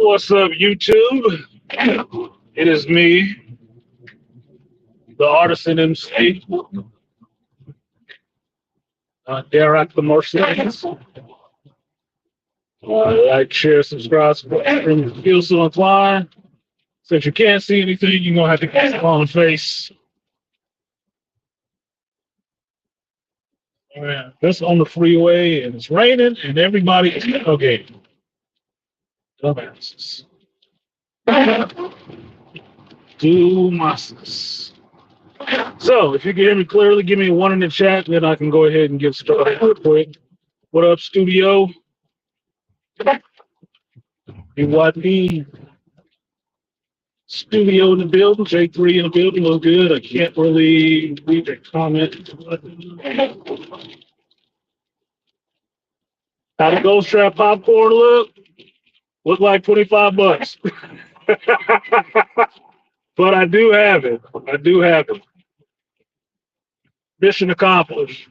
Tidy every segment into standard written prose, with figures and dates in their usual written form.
What's up, YouTube? It is me, the artisan MC, Derek the Mercedes. Like, share, subscribe, support, and feel so inclined. Since you can't see anything, you're going to have to get it on the face. Yeah, that's on the freeway, and it's raining, and everybody is tailgating. Dumbasses. Dumbasses. So, if you can hear me clearly, give me a one in the chat, then I can go ahead and get started real quick. What up, studio? BYP studio in the building, J3 in the building, looks good. I can't really read the comment. How the Ghost Trap popcorn look? Look like $25. But I do have it. Mission accomplished.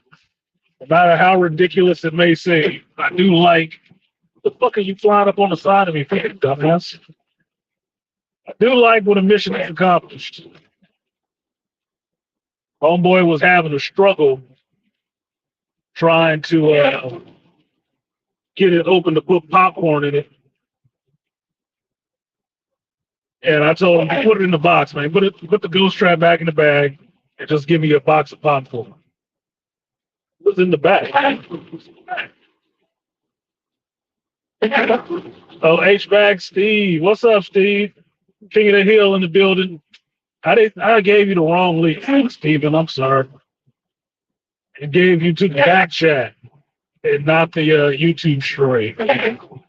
No matter how ridiculous it may seem, I do like. The fuck are you flying up on the side of me, fucking dumbass? I do like when a mission is accomplished. Homeboy was having a struggle trying to get it open to put popcorn in it. And I told him, put it in the box, man. Put the ghost trap back in the bag and just give me a box of popcorn. It was in the bag. Oh, H-Bag Steve. What's up, Steve? King of the Hill in the building. I gave you the wrong link, Steven. I'm sorry. It gave you to the back chat and not the YouTube stream.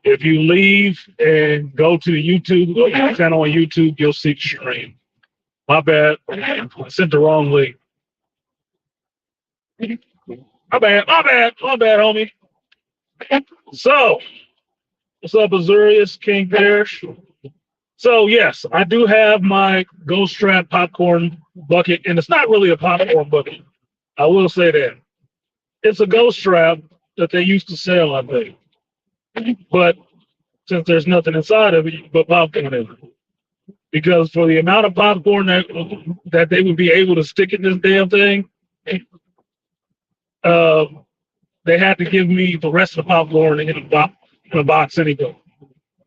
If you leave and go to the YouTube channel on YouTube, you'll see the stream. My bad. I sent the wrong link. My bad, homie. So, what's up, Azurius, King Parrish? So, yes, I do have my Ghost Trap popcorn bucket, and it's not really a popcorn bucket. I will say that. It's a Ghost Trap that they used to sell, I think. But since there's nothing inside of it, you can put popcorn in it. Because for the amount of popcorn that they would be able to stick in this damn thing, they had to give me the rest of the popcorn in a box anyway.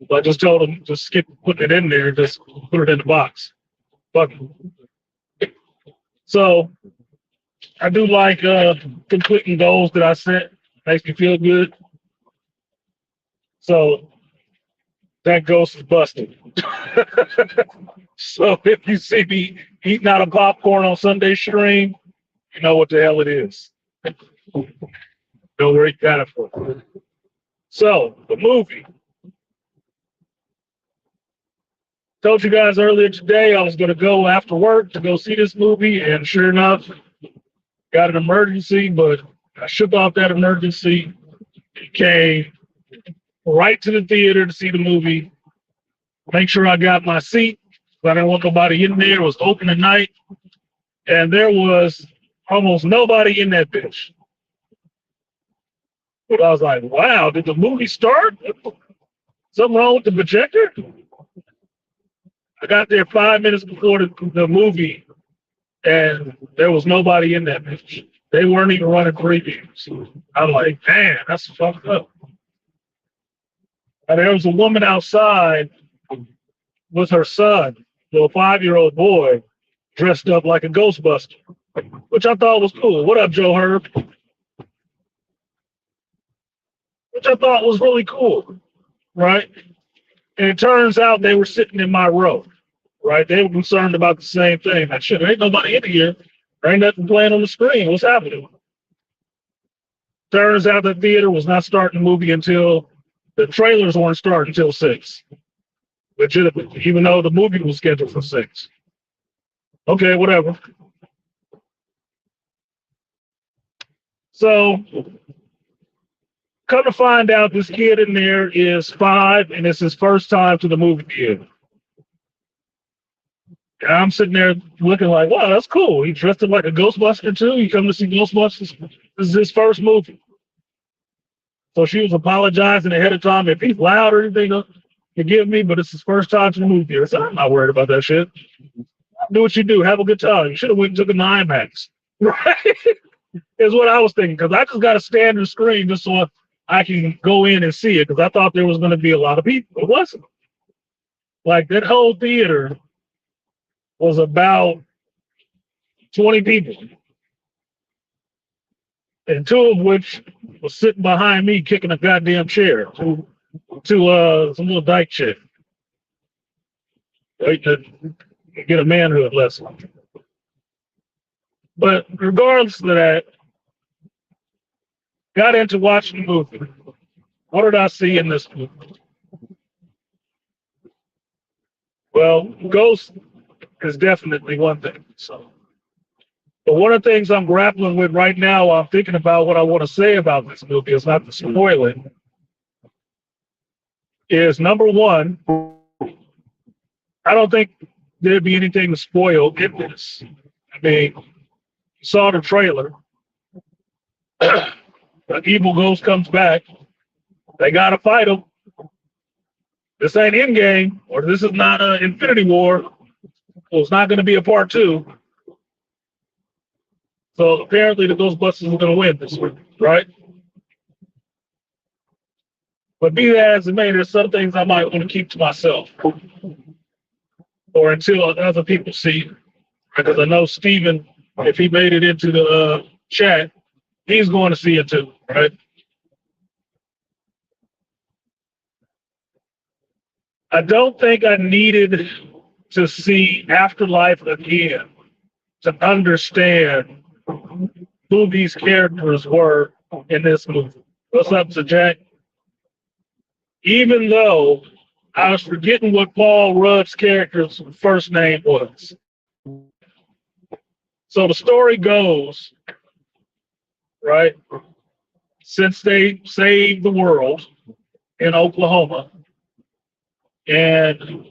So I just told them to skip putting it in there, just put it in the box. Bucket. So I do like completing goals that I set. Makes me feel good. So that ghost is busted. So if you see me eating out of popcorn on Sunday stream, you know what the hell it is. Don't worry, got it for you. So the movie. Told you guys earlier today I was going to go after work to go see this movie, and sure enough, got an emergency, but I shook off that emergency, came right to the theater to see the movie, make sure I got my seat, but I didn't want nobody in there. It was open at night, and there was almost nobody in that bitch. But I was like, wow, did the movie start? Something wrong with the projector? I got there 5 minutes before the movie, and there was nobody in that bitch. They weren't even running previews. I'm like, man, that's fucked up. And there was a woman outside with her son, a 5-year-old boy, dressed up like a Ghostbuster, which I thought was cool. What up, Joe Herb? Which I thought was really cool, right? And it turns out they were sitting in my row, right? They were concerned about the same thing. Like, shit, there ain't nobody in here. There ain't nothing playing on the screen. What's happening? Turns out the theater was not starting the movie until the trailers weren't starting until 6. Legitimately, even though the movie was scheduled for 6. Okay, whatever. So, come to find out, this kid in there is 5, and it's his first time to the movie theater. And I'm sitting there looking like, wow, that's cool. He dressed up like a Ghostbuster too. He come to see Ghostbusters. This is his first movie. So she was apologizing ahead of time if he's loud or anything. Forgive me, but it's his first time to the movie theater. So I'm not worried about that shit. Do what you do. Have a good time. You should have went and took an IMAX. Right? Is what I was thinking. Because I just got a standard screen just so I can go in and see it. Because I thought there was going to be a lot of people. It wasn't. Like that whole theater was about 20 people. And two of which was sitting behind me kicking a goddamn chair to some little dyke chick. Wait to get a manhood lesson. But regardless of that, got into watching the movie. What did I see in this movie? Well, Ghost is definitely one thing. So, but one of the things I'm grappling with right now, I'm thinking about what I want to say about this movie. It's not to spoil it. Is number one, I don't think there'd be anything to spoil in this. I mean, you saw the trailer. The evil ghost comes back. They gotta fight him. This ain't Endgame, or this is not Infinity War. So it's not going to be a part 2. So apparently the Ghostbusters are going to win this week, right? But be that as it may, there's some things I might want to keep to myself, or until other people see. Because I know Steven, if he made it into the chat, he's going to see it too, right? I don't think I needed to see Afterlife again to understand who these characters were in this movie. What's up to Jack? Even though I was forgetting what Paul Rudd's character's first name was. So the story goes, right, since they saved the world in Oklahoma, and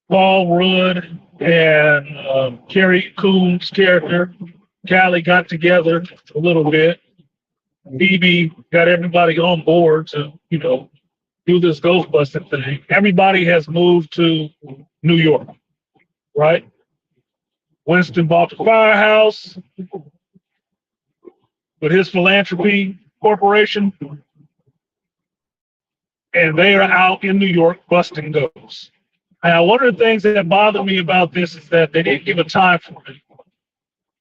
Paul Rudd and Carrie Coon's character, Callie, got together a little bit. Phoebe got everybody on board to, do this Ghostbusting thing. Everybody has moved to New York, right? Winston bought the firehouse with his philanthropy corporation, and they are out in New York busting ghosts. Now, one of the things that bothered me about this is that they didn't give a time for it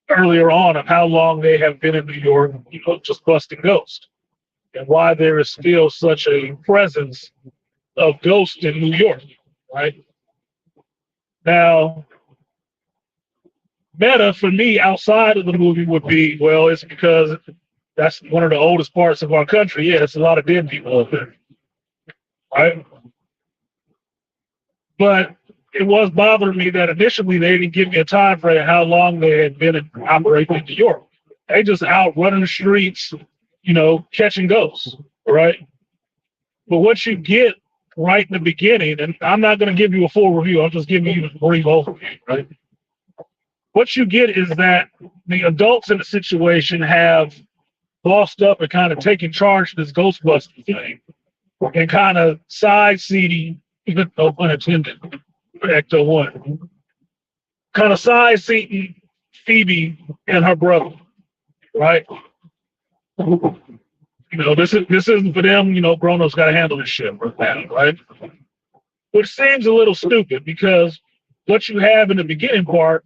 earlier on of how long they have been in New York, just busting ghosts, and why there is still such a presence of ghosts in New York, right? Now, meta for me outside of the movie would be, well, it's because that's one of the oldest parts of our country. Yeah, it's a lot of dead people up there, right? But it was bothering me that initially they didn't give me a time frame how long they had been operating in New York. They just out running the streets, catching ghosts, right? But what you get right in the beginning, and I'm not going to give you a full review, I'm just giving you a brief overview, right? What you get is that the adults in the situation have bossed up and kind of taken charge of this Ghostbusters thing and kind of side-seating, even no pun intended, Ecto One, kind of side-seating Phoebe and her brother, right? This isn't for them. Grown-ups got to handle this shit right now, right? Which seems a little stupid because what you have in the beginning part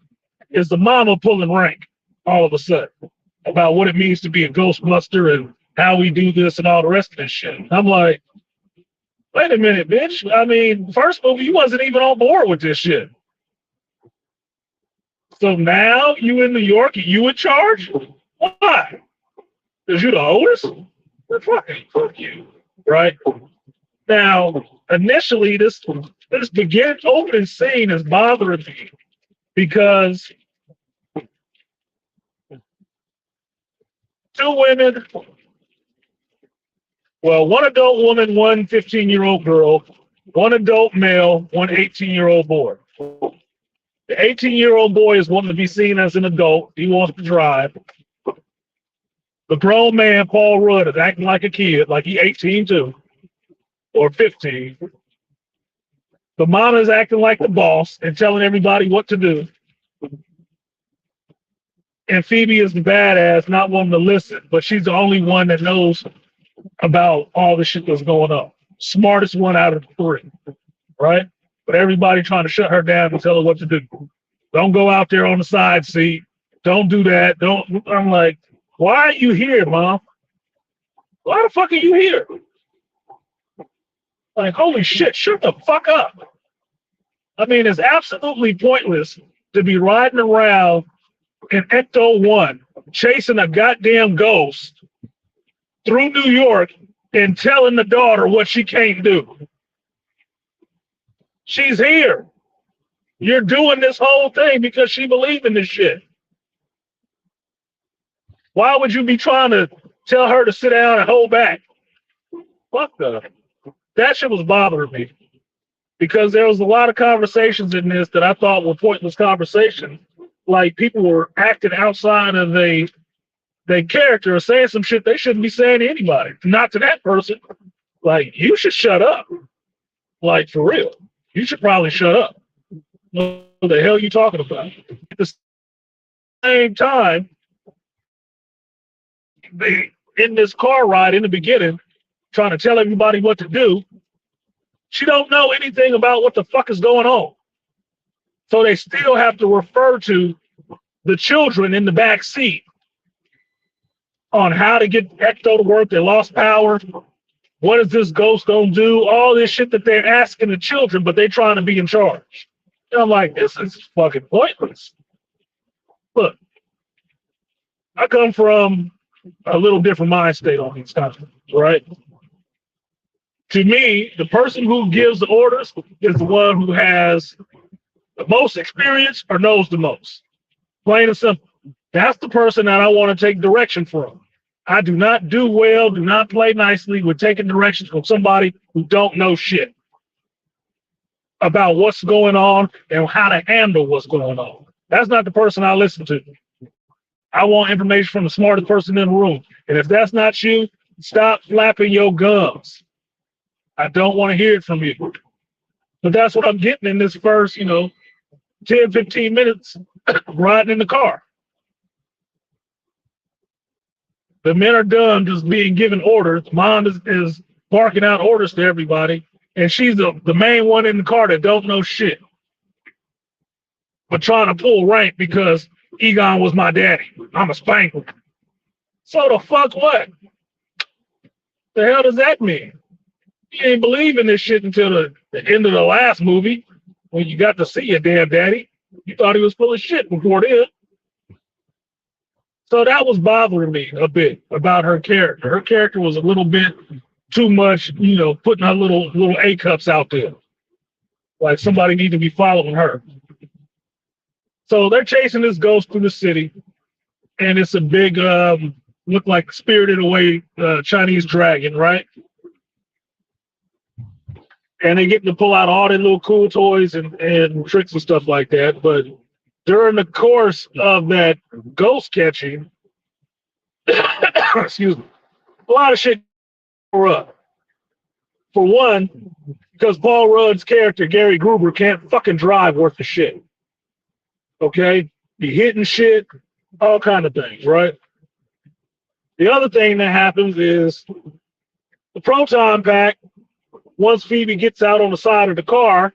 is the mama pulling rank all of a sudden about what it means to be a Ghostbuster and how we do this and all the rest of this shit. I'm like, wait a minute, bitch. I mean, first movie, you wasn't even on board with this shit. So now you in New York, you in charge? Why? Because you're the oldest? Well, fuck you, right? Now, initially, this opening scene is bothering me because two women, well, one adult woman, one 15-year-old girl, one adult male, one 18-year-old boy. The 18-year-old boy is wanting to be seen as an adult. He wants to drive. The grown man, Paul Rudd, is acting like a kid, like he's 18 too. or 15. The mom is acting like the boss and telling everybody what to do. And Phoebe is the badass, not wanting to listen, but she's the only one that knows about all the shit that's going on. Smartest one out of the three, right? But everybody trying to shut her down and tell her what to do. Don't go out there on the side seat. Don't do that. Don't. I'm like, why are you here, Mom? Why the fuck are you here? Like, holy shit, shut the fuck up. I mean, it's absolutely pointless to be riding around in Ecto 1 chasing a goddamn ghost through New York and telling the daughter what she can't do. She's here. You're doing this whole thing because she believes in this shit. Why would you be trying to tell her to sit down and hold back? Fuck that shit was bothering me. Because there was a lot of conversations in this that I thought were pointless conversations. Like people were acting outside of their character or saying some shit they shouldn't be saying to anybody. Not to that person. Like, you should shut up. Like, for real. You should probably shut up. What the hell are you talking about? At the same time, they in this car ride in the beginning, trying to tell everybody what to do. She don't know anything about what the fuck is going on. So they still have to refer to the children in the back seat on how to get Ecto to work. They lost power. What is this ghost gonna do? All this shit that they're asking the children, but they're trying to be in charge. And I'm like, this is fucking pointless. Look, I come from a little different mind state on these concepts, right? To me, the person who gives the orders is the one who has the most experience or knows the most. Plain and simple. That's the person that I want to take direction from. I do not do well, do not play nicely with taking directions from somebody who don't know shit about what's going on and how to handle what's going on. That's not the person I listen to. I want information from the smartest person in the room. And if that's not you, stop flapping your gums. I don't want to hear it from you. But that's what I'm getting in this first, 10, 15 minutes riding in the car. The men are done just being given orders. Mom is barking out orders to everybody. And she's the main one in the car that don't know shit. But trying to pull rank because Egon was my daddy. I'm a spanker. So the fuck what? The hell does that mean? You ain't believe in this shit until the end of the last movie when you got to see your damn daddy. You thought he was full of shit before then. So that was bothering me a bit about her character. Her character was a little bit too much, putting her little A cups out there. Like somebody need to be following her. So they're chasing this ghost through the city, and it's a big, look like spirited away Chinese dragon, right? And they get to pull out all their little cool toys and tricks and stuff like that. But during the course of that ghost catching, excuse me, a lot of shit for up. For one, because Paul Rudd's character, Gary Gruber, can't fucking drive worth the shit. Okay? Be hitting shit, all kind of things, right? The other thing that happens is the proton pack, once Phoebe gets out on the side of the car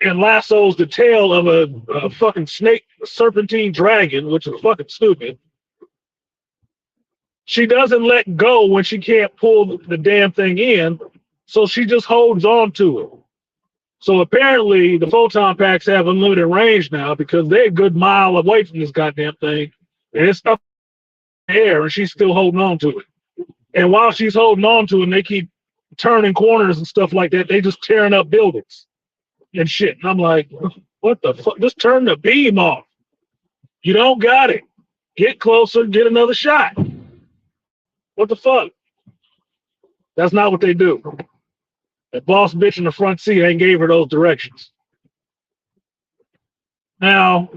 and lassos the tail of a fucking snake serpentine dragon, which is fucking stupid, she doesn't let go when she can't pull the damn thing in, so she just holds on to it. So apparently the photon packs have unlimited range now because they're a good mile away from this goddamn thing, and it's up in the air, and she's still holding on to it. And while she's holding on to it, and they keep turning corners and stuff like that, they just tearing up buildings and shit. And I'm like, what the fuck? Just turn the beam off. You don't got it. Get closer, get another shot. What the fuck? That's not what they do. That boss bitch in the front seat ain't gave her those directions. Now,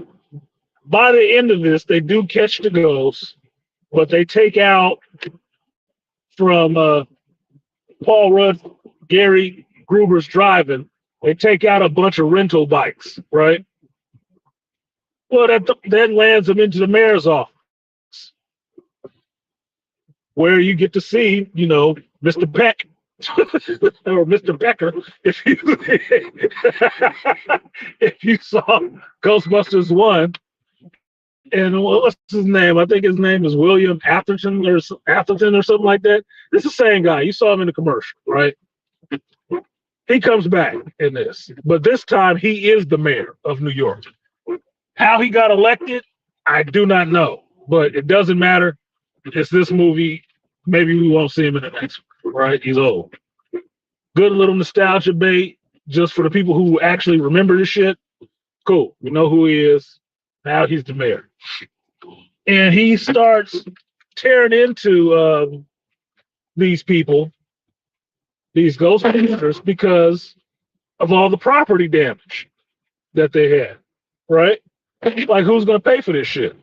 by the end of this, they do catch the ghost, but they take out from Paul Rudd Gary Gruber's driving, they take out a bunch of rental bikes, right? Well, that lands him into the mayor's office, where you get to see, Mr. Peck or Mr. Becker, if you if you saw Ghostbusters 1. And what's his name? I think his name is William Atherton or something like that. This is the same guy. You saw him in the commercial, right? He comes back in this, but this time he is the mayor of New York. How he got elected, I do not know, but it doesn't matter. It's this movie. Maybe we won't see him in the next one, right? He's old. Good little nostalgia bait just for the people who actually remember this shit. Cool. We know who he is. Now he's the mayor. And he starts tearing into these people, these Ghostbusters, because of all the property damage that they had, right? Like, who's going to pay for this shit?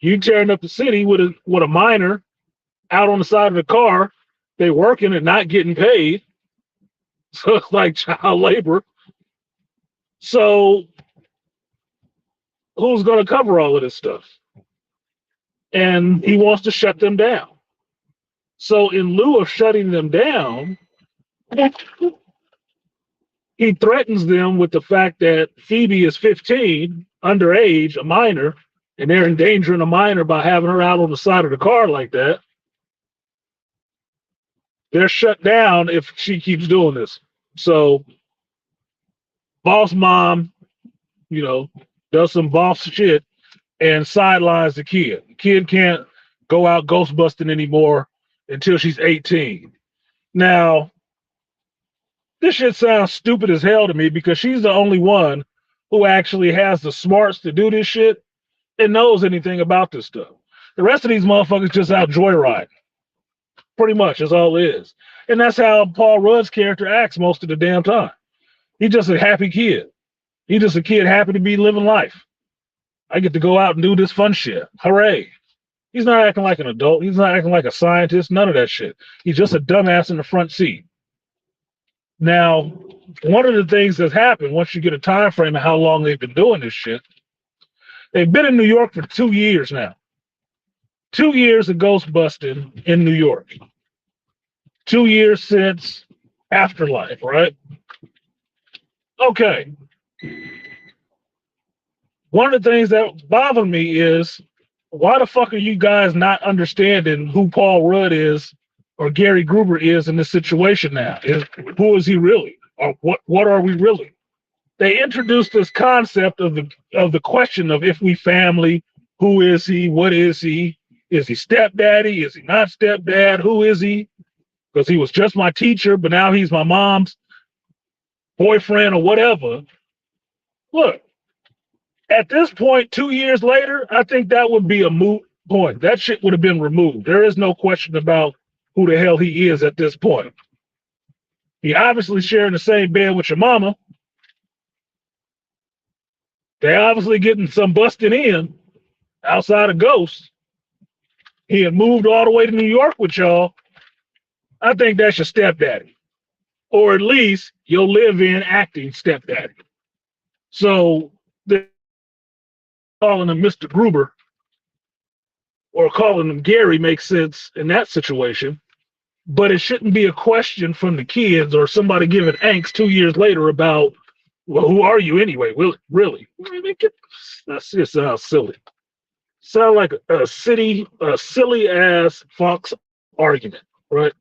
You tearing up the city with a minor out on the side of the car, they working and not getting paid. So it's like child labor. So who's going to cover all of this stuff? And he wants to shut them down. So in lieu of shutting them down, he threatens them with the fact that Phoebe is 15, underage, a minor, and they're endangering a minor by having her out on the side of the car like that. They're shut down if she keeps doing this. So boss mom, does some boss shit and sidelines the kid. The kid can't go out ghost busting anymore until she's 18. Now, this shit sounds stupid as hell to me because she's the only one who actually has the smarts to do this shit and knows anything about this stuff. The rest of these motherfuckers just out joyriding. Pretty much, that's all it is. And that's how Paul Rudd's character acts most of the damn time. He's just a happy kid. He's just a kid happy to be living life. I get to go out and do this fun shit. Hooray. He's not acting like an adult. He's not acting like a scientist. None of that shit. He's just a dumbass in the front seat. Now, one of the things that's happened once you get a time frame of how long they've been doing this shit, they've been in New York for 2 years now. 2 years of ghost busting in New York. 2 years since Afterlife, right? Okay. One of the things that bother me is, why the fuck are you guys not understanding who Paul Rudd is or Gary Gruber is in this situation now? Who is he really? Or what are we really? They introduced this concept of the question of, if we family, who is he? What is he? Is he stepdaddy? Is he not stepdad? Who is he? Because he was just my teacher, but now he's my mom's boyfriend or whatever. Look, at this point, 2 years later, I think that would be a moot point. That shit would have been removed. There is no question about who the hell he is at this point. He obviously sharing the same bed with your mama. They obviously getting some busting in outside of Ghosts. He had moved all the way to New York with y'all. I think that's your stepdaddy. Or at least your live-in acting stepdaddy. So they're calling him Mr. Gruber or calling him Gary makes sense in that situation. But it shouldn't be a question from the kids or somebody giving angst 2 years later about, well, who are you anyway? Really? That shit sounds silly. Sound like a silly ass Fox argument, right?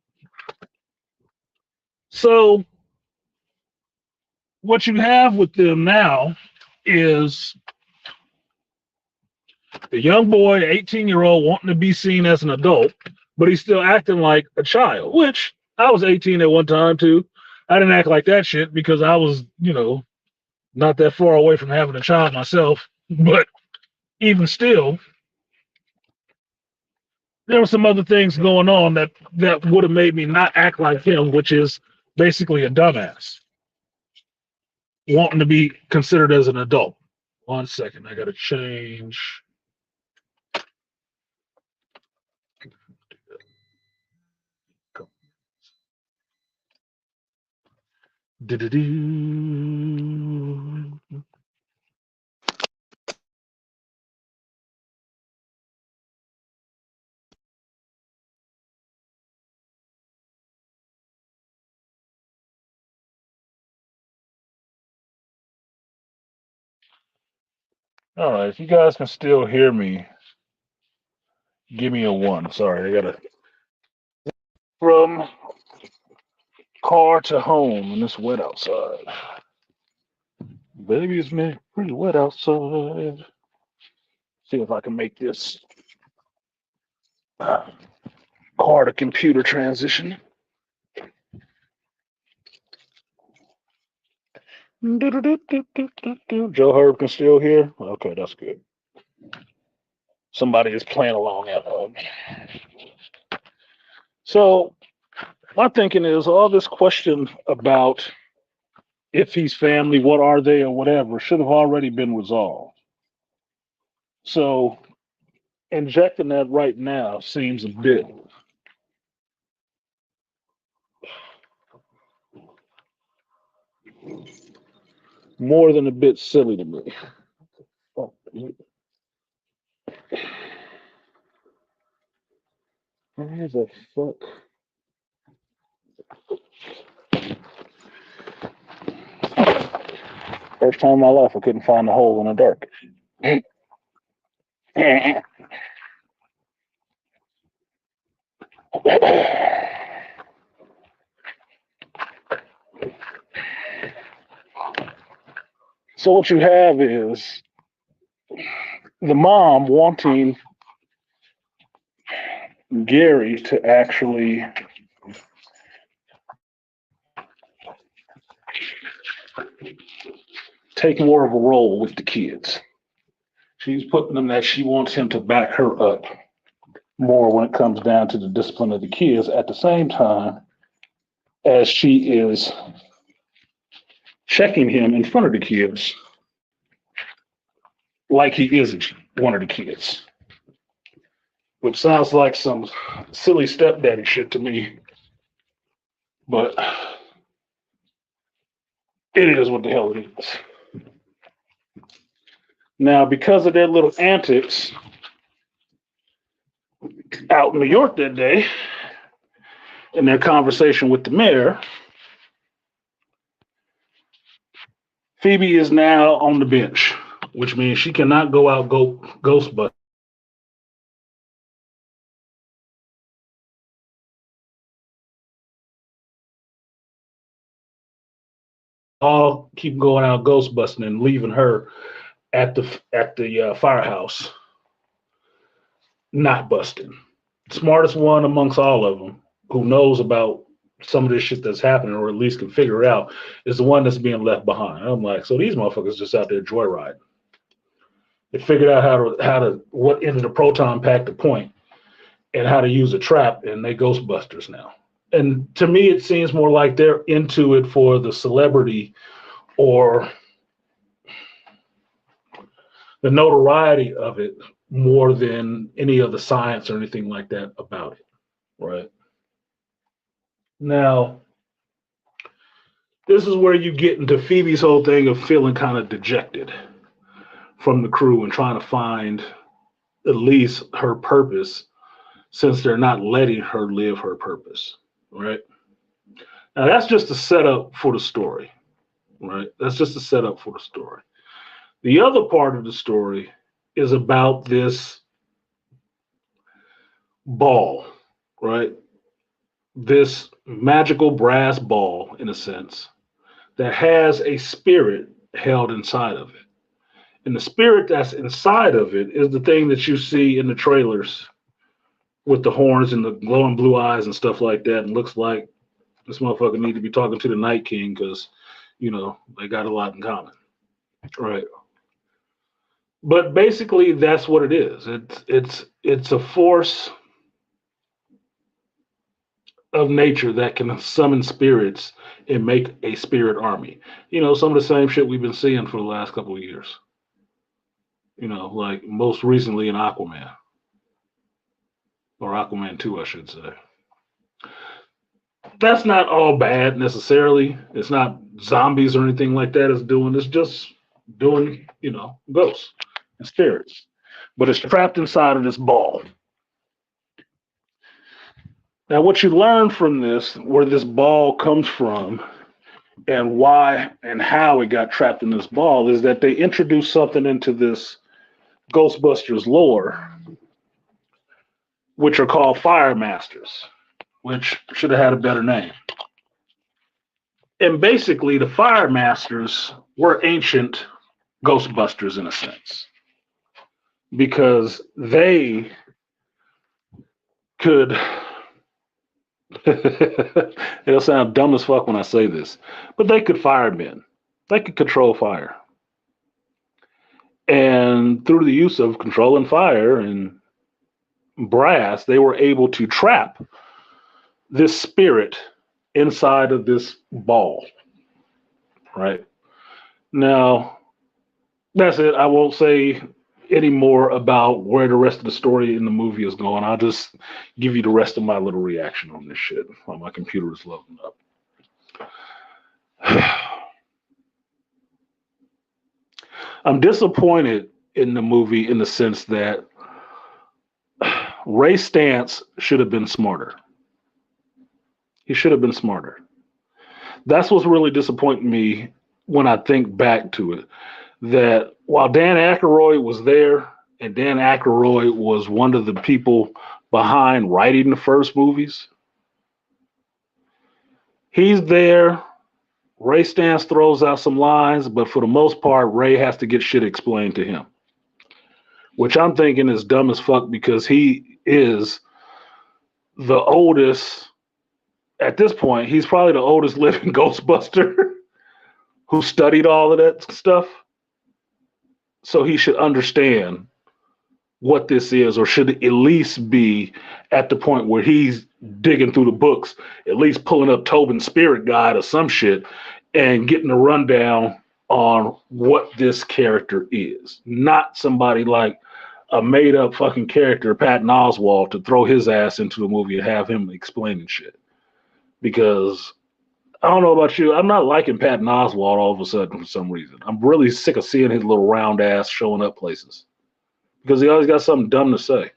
So what you have with them now is the young boy, 18-year-old, wanting to be seen as an adult, but he's still acting like a child, which I was 18 at one time too. I didn't act like that shit because I was, not that far away from having a child myself. But even still, there were some other things going on that would have made me not act like him, which is basically a dumbass wanting to be considered as an adult. 1 second, I gotta change. Do-do-do. All right, if you guys can still hear me, give me a one. Sorry, I gotta from car to home and it's wet outside. Baby, it's been pretty wet outside. See if I can make this uh, car to computer transition. Joe Herb can still hear? Okay, that's good. Somebody is playing along at home. So my thinking is all this question about if he's family, what are they, or whatever, should have already been resolved. So injecting that right now seems a bit more than a bit silly to me. Oh, where the fuck? First time in my life I couldn't find a hole in the dark. So what you have is the mom wanting Gary to actually take more of a role with the kids. She's putting them that she wants him to back her up more when it comes down to the discipline of the kids at the same time as she is checking him in front of the kids like he isn't one of the kids, which sounds like some silly stepdaddy shit to me, but it is what the hell it is. Now, because of their little antics out in New York that day, in their conversation with the mayor, Phoebe is now on the bench, which means she cannot go out Ghostbusters. All keep going out Ghostbusting and leaving her at the firehouse, not busting. Smartest one amongst all of them, who knows about some of this shit that's happening, or at least can figure it out, is the one that's being left behind. I'm like, so these motherfuckers just out there joyriding. They figured out how to what end of the proton pack to point and how to use a trap, and they Ghostbusters now. And to me, it seems more like they're into it for the celebrity or the notoriety of it more than any of the science or anything like that about it, right? Now, this is where you get into Phoebe's whole thing of feeling kind of dejected from the crew and trying to find at least her purpose since they're not letting her live her purpose, right? Now, that's just a setup for the story, right? That's just a setup for the story. The other part of the story is about this ball, right? This magical brass ball, in a sense, that has a spirit held inside of it. And the spirit that's inside of it is the thing that you see in the trailers with the horns and the glowing blue eyes and stuff like that. And looks like this motherfucker need to be talking to the Night King because, they got a lot in common. Right. But basically that's what it is. It's a force of nature that can summon spirits and make a spirit army. Some of the same shit we've been seeing for the last couple of years. Like most recently in Aquaman, or Aquaman 2, I should say. That's not all bad necessarily. It's not zombies or anything like that it's doing. It's just doing, ghosts and spirits. But it's trapped inside of this ball. Now, what you learn from this, where this ball comes from, and why and how it got trapped in this ball, is that they introduced something into this Ghostbusters lore, which are called Fire Masters, which should have had a better name. And basically, the Fire Masters were ancient Ghostbusters in a sense, because they could. It'll sound dumb as fuck when I say this, but they could fire men. They could control fire. And through the use of controlling fire and brass, they were able to trap this spirit inside of this ball. Right? Now, that's it. I won't say any more about where the rest of the story in the movie is going. I'll just give you the rest of my little reaction on this shit while my computer is loading up. I'm disappointed in the movie in the sense that Ray Stantz should have been smarter. He should have been smarter. That's what's really disappointing me when I think back to it. That while Dan Aykroyd was there, and Dan Aykroyd was one of the people behind writing the first movies, he's there. Ray Stantz throws out some lines, but for the most part, Ray has to get shit explained to him, which I'm thinking is dumb as fuck because he is the oldest. At this point, he's probably the oldest living Ghostbuster who studied all of that stuff. So he should understand what this is, or should at least be at the point where he's digging through the books, at least pulling up Tobin's Spirit Guide or some shit and getting a rundown on what this character is. Not somebody like a made up fucking character, Patton Oswalt, to throw his ass into the movie and have him explaining shit. Because I don't know about you, I'm not liking Patton Oswalt all of a sudden for some reason. I'm really sick of seeing his little round ass showing up places because he always got something dumb to say.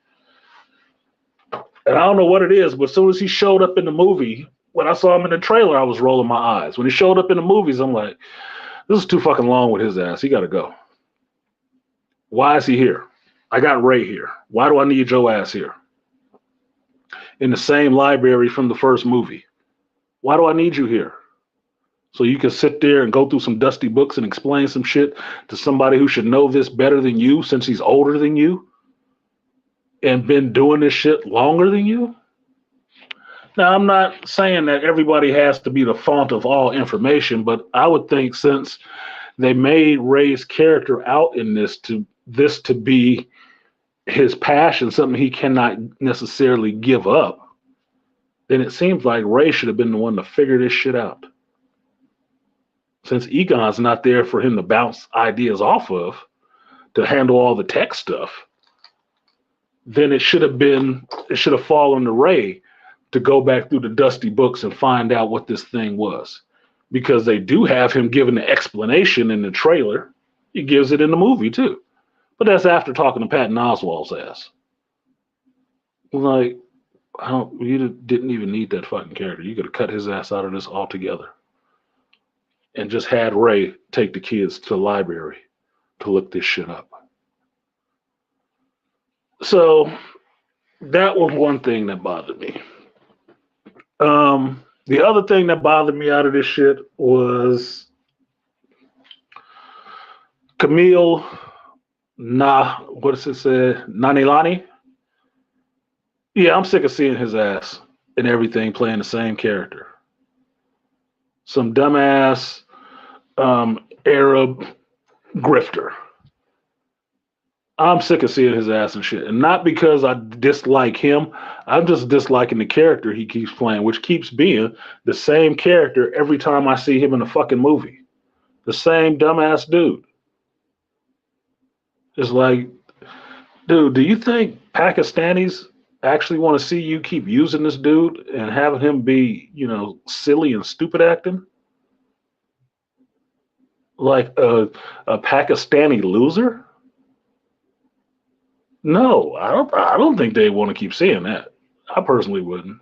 And I don't know what it is, but as soon as he showed up in the movie, when I saw him in the trailer, I was rolling my eyes. When he showed up in the movies, I'm like, this is too fucking long with his ass. He got to go. Why is he here? I got Ray here. Why do I need your ass here? In the same library from the first movie. Why do I need you here? So you can sit there and go through some dusty books and explain some shit to somebody who should know this better than you since he's older than you and been doing this shit longer than you? Now, I'm not saying that everybody has to be the font of all information, but I would think since they made Ray's character out in this to be his passion, something he cannot necessarily give up, then it seems like Ray should have been the one to figure this shit out. Since Egon's not there for him to bounce ideas off of, to handle all the tech stuff, then it should have fallen to Ray to go back through the dusty books and find out what this thing was. Because they do have him giving the explanation in the trailer. He gives it in the movie too. But that's after talking to Patton Oswalt's ass. Like, you didn't even need that fucking character. You could have cut his ass out of this altogether. And just had Ray take the kids to the library to look this shit up. So that was one thing that bothered me. The other thing that bothered me out of this shit was Camille what does it say? Nanilani? Yeah, I'm sick of seeing his ass and everything playing the same character. Some dumbass Arab grifter. I'm sick of seeing his ass and shit. And not because I dislike him. I'm just disliking the character he keeps playing, which keeps being the same character every time I see him in a fucking movie. The same dumbass dude. It's like, dude, do you think Pakistanis actually want to see you keep using this dude and having him be, silly and stupid acting like a Pakistani loser? No, I don't. I don't think they want to keep seeing that. I personally wouldn't.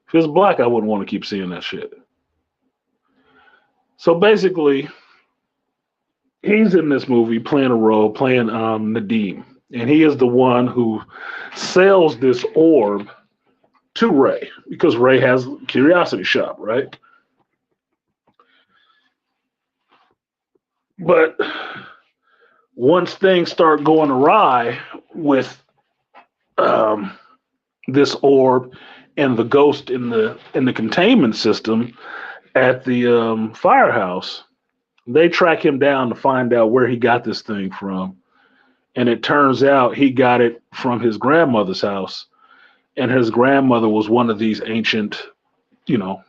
If it's black, I wouldn't want to keep seeing that shit. So basically, he's in this movie playing a role, playing Nadim, and he is the one who sells this orb to Ray because Ray has a curiosity shop, right? But once things start going awry with um, this orb and the ghost in the containment system at the firehouse, they track him down to find out where he got this thing from. And it turns out he got it from his grandmother's house. And his grandmother was one of these ancient,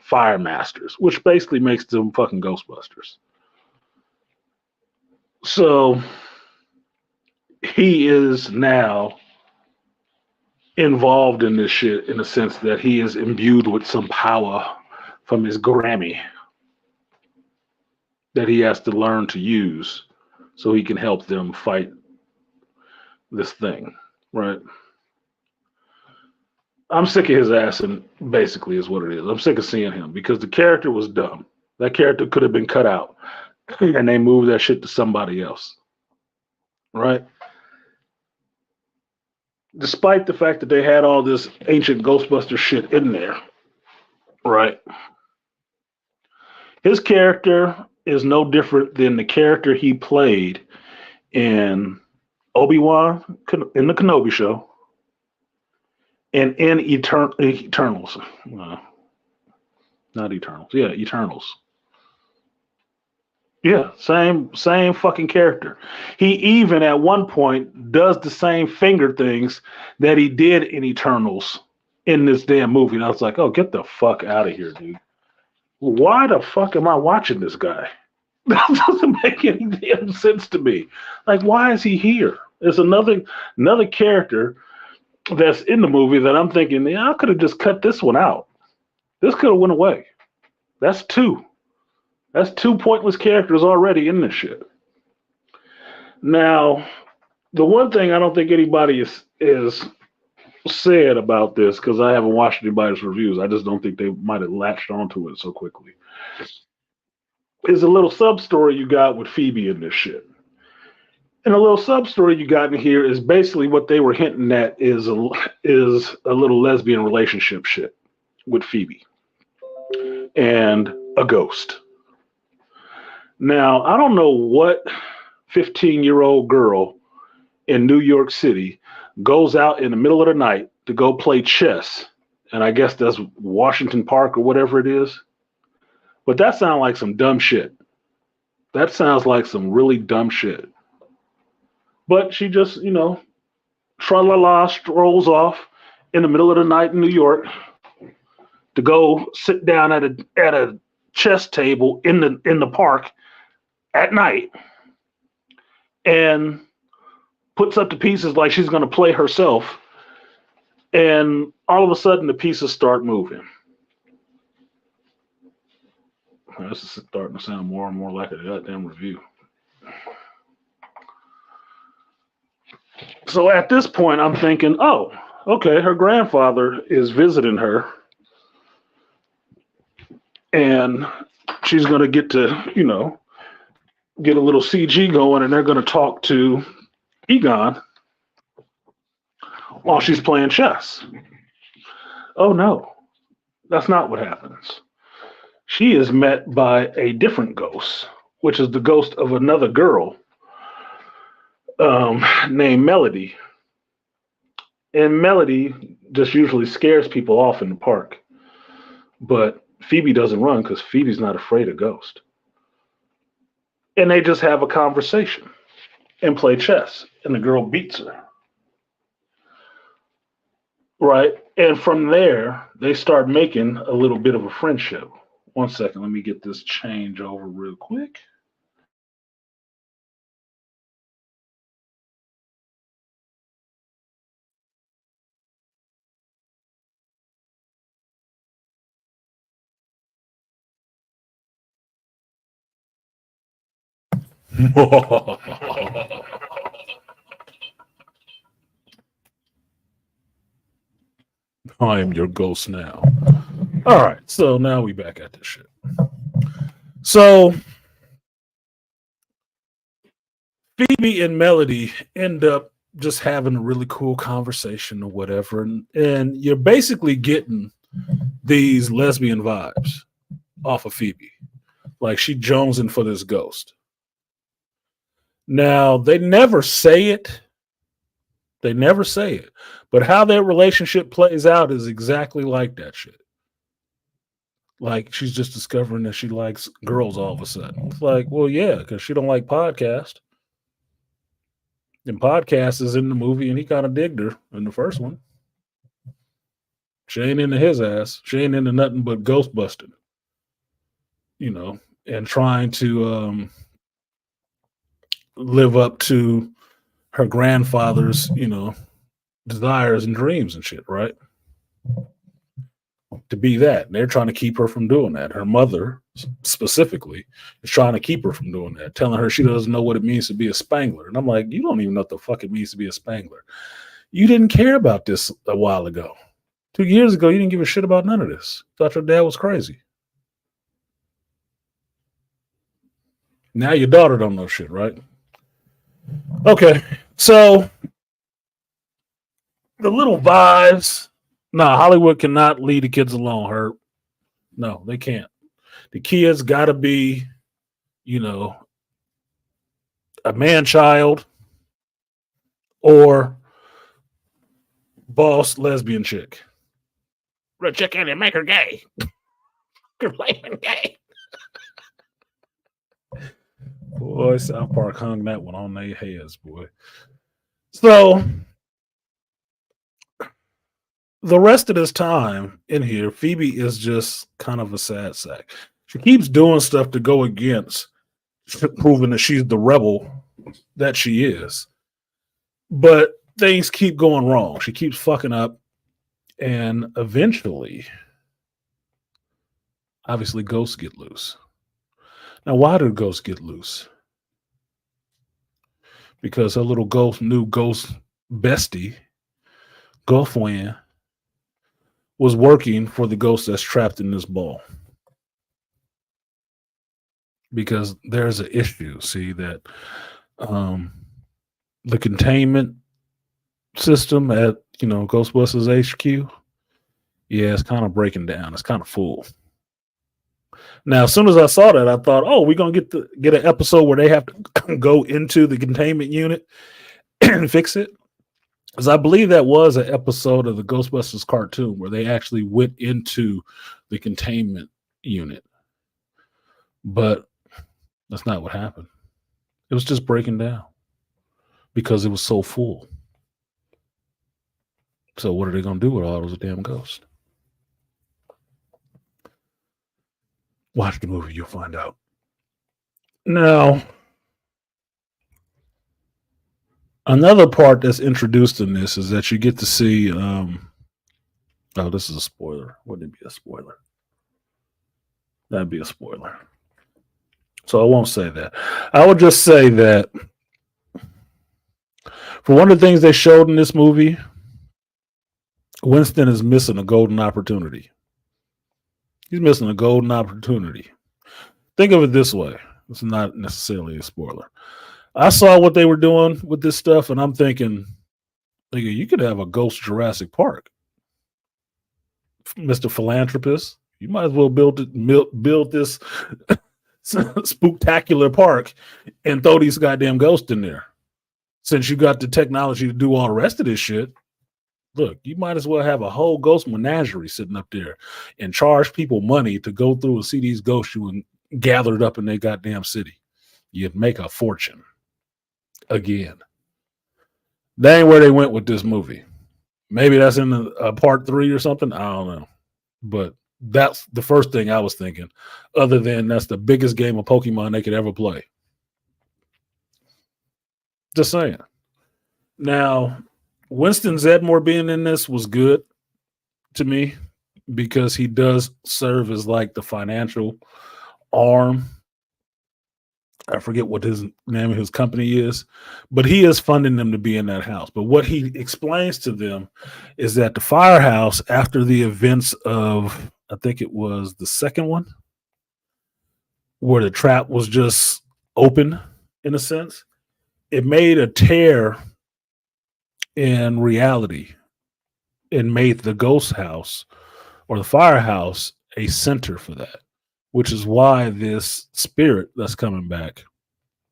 fire masters, which basically makes them fucking Ghostbusters. So he is now involved in this shit in the sense that he is imbued with some power from his Grammy that he has to learn to use so he can help them fight this thing, right? I'm sick of his ass, and basically is what it is. I'm sick of seeing him because the character was dumb. That character could have been cut out, and they moved that shit to somebody else, right? Despite the fact that they had all this ancient Ghostbuster shit in there, right? His character is no different than the character he played in Obi-Wan in the Kenobi show and in Eternals. Not Eternals. Yeah, Eternals. Yeah, same fucking character. He even at one point does the same finger things that he did in Eternals in this damn movie. And I was like, oh, get the fuck out of here, dude. Why the fuck am I watching this guy? That doesn't make any damn sense to me. Like, why is he here? There's another character that's in the movie that I'm thinking, yeah, I could have just cut this one out. This could have went away. That's two. That's two pointless characters already in this shit. Now, the one thing I don't think anybody is said about this because I haven't watched anybody's reviews. I just don't think they might have latched onto it so quickly. Is a little sub story you got with Phoebe in this shit. And a little sub story you got in here is basically what they were hinting at is a little lesbian relationship shit with Phoebe and a ghost. Now, I don't know what 15-year-old girl in New York City goes out in the middle of the night to go play chess. And I guess that's Washington Park or whatever it is. But that sounds like some dumb shit. That sounds like some really dumb shit. But she just, tra la la strolls off in the middle of the night in New York to go sit down at a chess table in the park at night and puts up the pieces like she's going to play herself. And all of a sudden, the pieces start moving. This is starting to sound more and more like a goddamn review. So at this point, I'm thinking, oh, okay, her grandfather is visiting her, and she's going to get to, get a little CG going, and they're going to talk to Egon while she's playing chess. Oh no, that's not what happens. She is met by a different ghost, which is the ghost of another girl named Melody. And Melody just usually scares people off in the park. But Phoebe doesn't run because Phoebe's not afraid of ghosts. And they just have a conversation and play chess. And the girl beats her. Right? And from there, they start making a little bit of a friendship. One second, let me get this change over real quick. I am your ghost now. All right, so now we back at this shit. So Phoebe and Melody end up just having a really cool conversation or whatever, and you're basically getting these lesbian vibes off of Phoebe, like she jonesing for this ghost. Now they never say it. They never say it, but how that relationship plays out is exactly like that shit. Like she's just discovering that she likes girls all of a sudden. It's like, well, yeah, because she don't like podcast. And podcast is in the movie, and he kind of digged her in the first one. She ain't into his ass. She ain't into nothing but Ghostbusting, and trying to live up to her grandfather's, desires and dreams and shit, right? To be that. And they're trying to keep her from doing that. Her mother, specifically, is trying to keep her from doing that, telling her she doesn't know what it means to be a Spangler. And I'm like, you don't even know what the fuck it means to be a Spangler. You didn't care about this a while ago. 2 years ago, you didn't give a shit about none of this. Thought your dad was crazy. Now your daughter don't know shit, right? Okay, so the little vibes. Nah, Hollywood cannot leave the kids alone, Herb. No, they can't. The kids got to be, a man child or boss lesbian chick. Red chick in and make her gay. You're playing gay. Boy, South Park hung that one on their heads, boy. So the rest of this time in here, Phoebe is just kind of a sad sack. She keeps doing stuff to go against proving that she's the rebel that she is. But things keep going wrong. She keeps fucking up. And eventually, obviously, ghosts get loose. Now, why do ghosts get loose? Because her little new ghost bestie, girlfriend, was working for the ghost that's trapped in this ball. Because there's an issue, see, that the containment system at, Ghostbusters HQ, yeah, it's kind of breaking down. It's kind of full. Now, as soon as I saw that, I thought, oh, we're going to get an episode where they have to go into the containment unit and fix it. Because I believe that was an episode of the Ghostbusters cartoon where they actually went into the containment unit. But that's not what happened. It was just breaking down because it was so full. So what are they going to do with all those damn ghosts? Watch the movie, you'll find out. Now, another part that's introduced in this is that you get to see. This is a spoiler. Wouldn't it be a spoiler? That'd be a spoiler. So I won't say that. I would just say that for one of the things they showed in this movie, Winston is missing a golden opportunity. He's missing a golden opportunity. Think of it this way. It's not necessarily a spoiler. I saw what they were doing with this stuff, and I'm thinking, you could have a ghost Jurassic Park. Mr. Philanthropist, you might as well build this spooktacular park and throw these goddamn ghosts in there. Since you got the technology to do all the rest of this shit, look, you might as well have a whole ghost menagerie sitting up there and charge people money to go through and see these ghosts you and gathered up in their goddamn city. You'd make a fortune. Again. That ain't where they went with this movie. Maybe that's in a part 3 or something. I don't know. But that's the first thing I was thinking. Other than that's the biggest game of Pokemon they could ever play. Just saying. Now, Winston Zedmore being in this was good to me because he does serve as like the financial arm I forget what his name of his company is, but he is funding them to be in that house. But what he explains to them is that the firehouse, after the events of, I think it was the second one, where the trap was just open in a sense, it made a tear in reality and made the ghost house or the firehouse a center for that, which is why this spirit that's coming back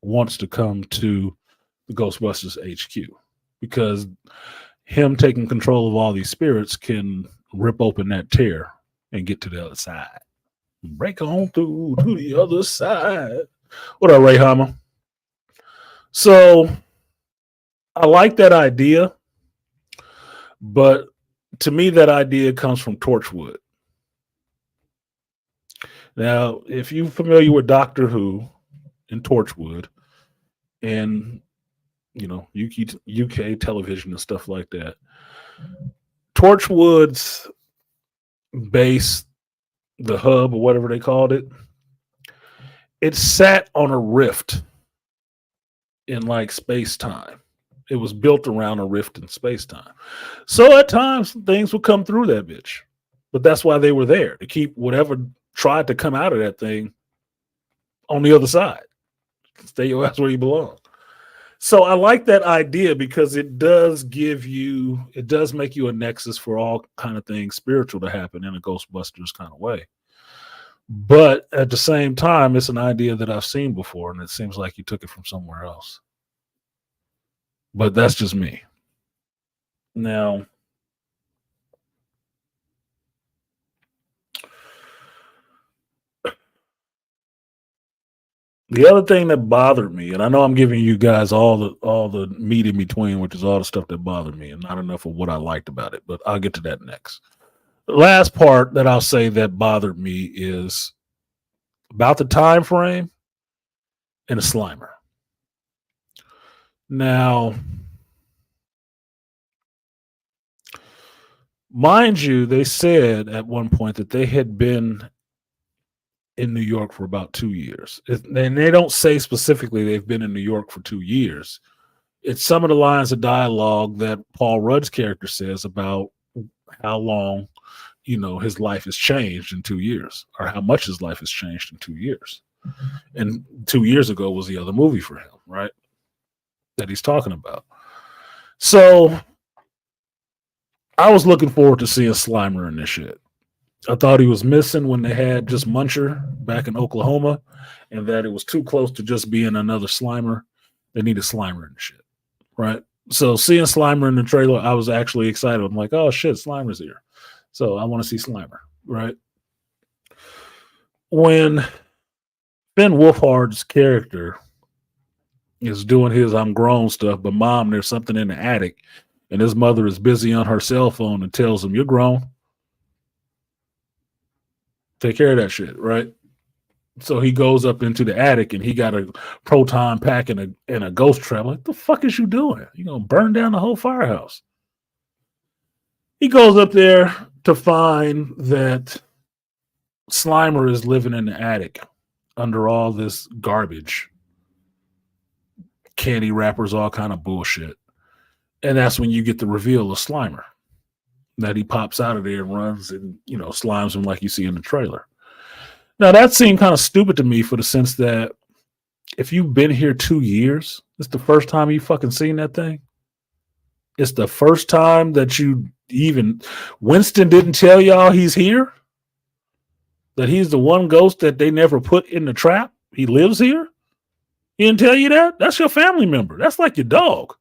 wants to come to the Ghostbusters HQ because him taking control of all these spirits can rip open that tear and get to the other side. Break on through to the other side. What up, Ray Hammer? So I like that idea, but to me, that idea comes from Torchwood. Now, if you're familiar with Doctor Who and Torchwood and UK television and stuff like that, Torchwood's base, the hub or whatever they called it, it sat on a rift in like space time. It was built around a rift in space time. So at times things would come through that bitch. But that's why they were there, to keep whatever tried to come out of that thing on the other side. Stay your ass where you belong. So I like that idea because it does make you a nexus for all kind of things spiritual to happen in a Ghostbusters kind of way. But at the same time, it's an idea that I've seen before, and it seems like you took it from somewhere else. But that's just me. Now, the other thing that bothered me, and I know I'm giving you guys all the meat in between, which is all the stuff that bothered me, and not enough of what I liked about it, but I'll get to that next. The last part that I'll say that bothered me is about the time frame and the Slimer. Now, mind you, they said at one point that they had been in New York for about 2 years. And they don't say specifically they've been in New York for 2 years. It's some of the lines of dialogue that Paul Rudd's character says about how long, his life has changed in 2 years, or how much his life has changed in 2 years. And 2 years ago was the other movie for him, right? That he's talking about. So I was looking forward to seeing Slimer in this shit. I thought he was missing when they had just Muncher back in Oklahoma, and that it was too close to just being another Slimer. They needed Slimer in the shit, right? So seeing Slimer in the trailer, I was actually excited. I'm like, oh shit, Slimer's here. So I want to see Slimer, right? When Ben Wolfhard's character is doing his I'm grown stuff, but mom, there's something in the attic, and his mother is busy on her cell phone and tells him, you're grown. Take care of that shit, right? So he goes up into the attic and he got a proton pack and a ghost trap. Like, the fuck is you doing? You gonna burn down the whole firehouse? He goes up there to find that Slimer is living in the attic under all this garbage, candy wrappers, all kind of bullshit. And that's when you get the reveal of Slimer. That he pops out of there and runs and, slimes him like you see in the trailer. Now, that seemed kind of stupid to me for the sense that if you've been here 2 years, it's the first time you fucking seen that thing. It's the first time that Winston didn't tell y'all he's here, that he's the one ghost that they never put in the trap. He lives here. He didn't tell you that? That's your family member. That's like your dog.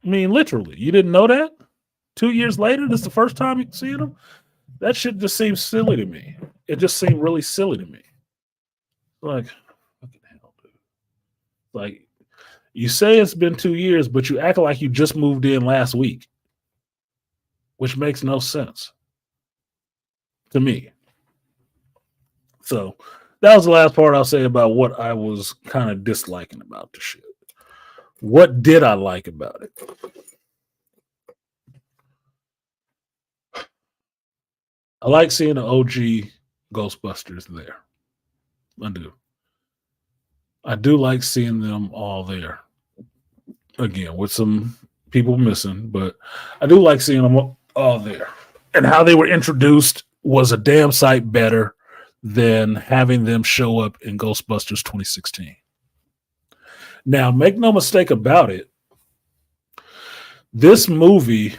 I mean, literally, you didn't know that? 2 years later, this is the first time you see him? That shit just seems silly to me. It just seemed really silly to me. Like, fucking hell, dude. Like, you say it's been 2 years, but you act like you just moved in last week, which makes no sense to me. So that was the last part I'll say about what I was kind of disliking about the shit. What did I like about it? I like seeing the OG Ghostbusters there. I do. I do like seeing them all there again with some people missing, but I do like seeing them all there. And how they were introduced was a damn sight better than having them show up in Ghostbusters 2016. Now, make no mistake about it, this movie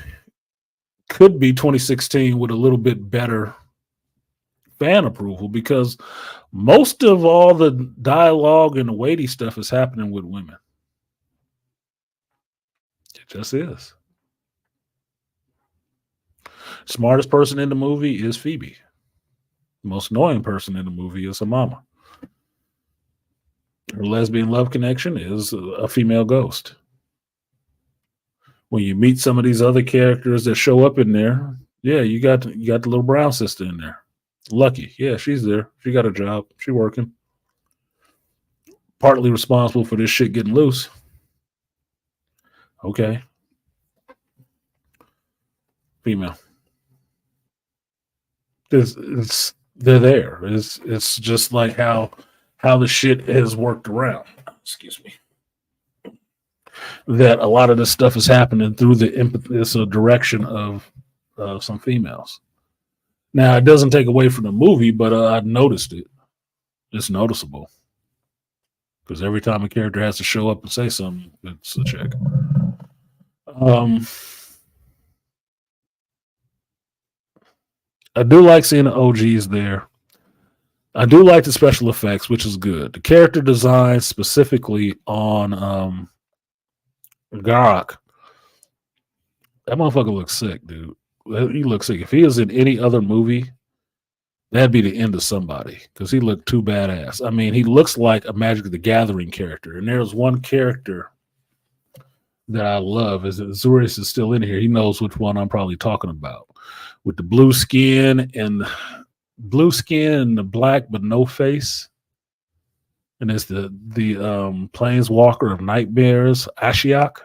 could be 2016 with a little bit better fan approval because most of all the dialogue and the weighty stuff is happening with women. It just is. Smartest person in the movie is Phoebe. The most annoying person in the movie is her mama. Her lesbian love connection is a female ghost. When you meet some of these other characters that show up in there, yeah, you got the little brown sister in there. Lucky, yeah, she's there. She got a job. She working. Partly responsible for this shit getting loose. Okay. Female. They're there. It's just like how the shit has worked around. Excuse me. That a lot of this stuff is happening through the impetus or direction of some females. Now it doesn't take away from the movie, but I noticed it. It's noticeable because every time a character has to show up and say something, it's a check. I do like seeing the OGs there. I do like the special effects, which is good. The character design specifically on Garak, that motherfucker looks sick, dude. He looks sick. If he is in any other movie, that'd be the end of somebody because he looked too badass. I mean, he looks like a Magic the Gathering character. And there's one character that I love is that Zurius is still in here. He knows which one I'm probably talking about. With the blue skin and the black but no face. And it's the Planeswalker of Nightmares, Ashiok.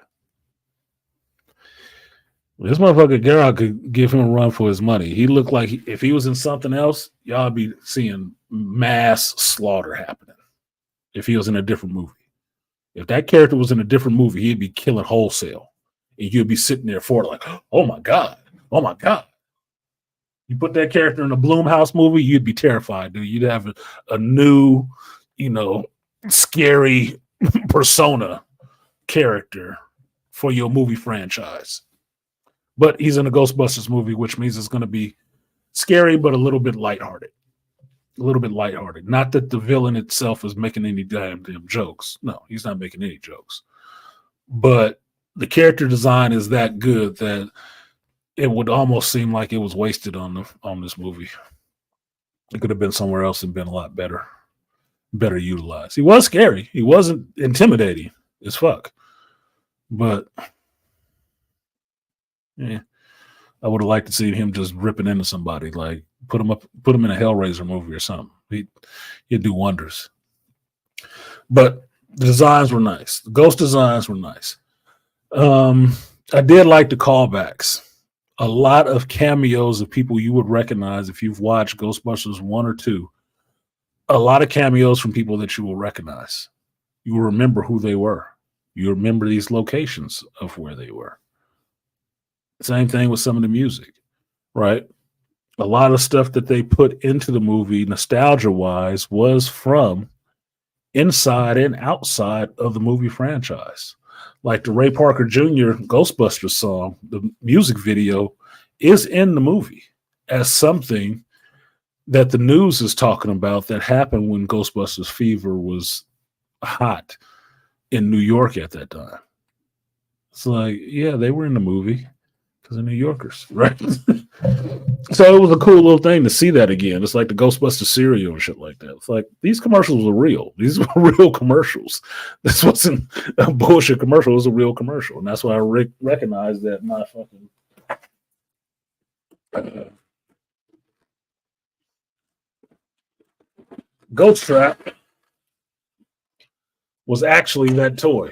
This motherfucker Geralt could give him a run for his money. He looked like if he was in something else, y'all be seeing mass slaughter happening. If he was in a different movie. If that character was in a different movie, he'd be killing wholesale. And you'd be sitting there for it like, oh my God. Oh my God. You put that character in a Blumhouse movie, you'd be terrified, dude. You'd have a new, scary persona character for your movie franchise. But he's in a Ghostbusters movie, which means it's going to be scary, but a little bit lighthearted. A little bit lighthearted. Not that the villain itself is making any damn jokes. No, he's not making any jokes. But the character design is that good that it would almost seem like it was wasted on this movie. It could have been somewhere else and been a lot better utilized. He was scary. He wasn't intimidating as fuck. But yeah, I would have liked to see him just ripping into somebody, like put him in a Hellraiser movie or something. He'd do wonders. But the designs were nice. The ghost designs were nice. I did like the callbacks. A lot of cameos of people you would recognize if you've watched Ghostbusters 1 or 2. A lot of cameos from people that you will recognize. You will remember who they were. You remember these locations of where they were. Same thing with some of the music, right? A lot of stuff that they put into the movie, nostalgia-wise, was from inside and outside of the movie franchise. Like the Ray Parker Jr. Ghostbusters song, the music video is in the movie as something that the news is talking about that happened when Ghostbusters Fever was hot in New York at that time. It's like, yeah, they were in the movie because of New Yorkers, right? So it was a cool little thing to see that again. It's like the Ghostbusters cereal and shit like that. It's like these commercials were real. These were real commercials. This wasn't a bullshit commercial. It was a real commercial. And that's why I recognize that my fucking Ghost Trap was actually that toy.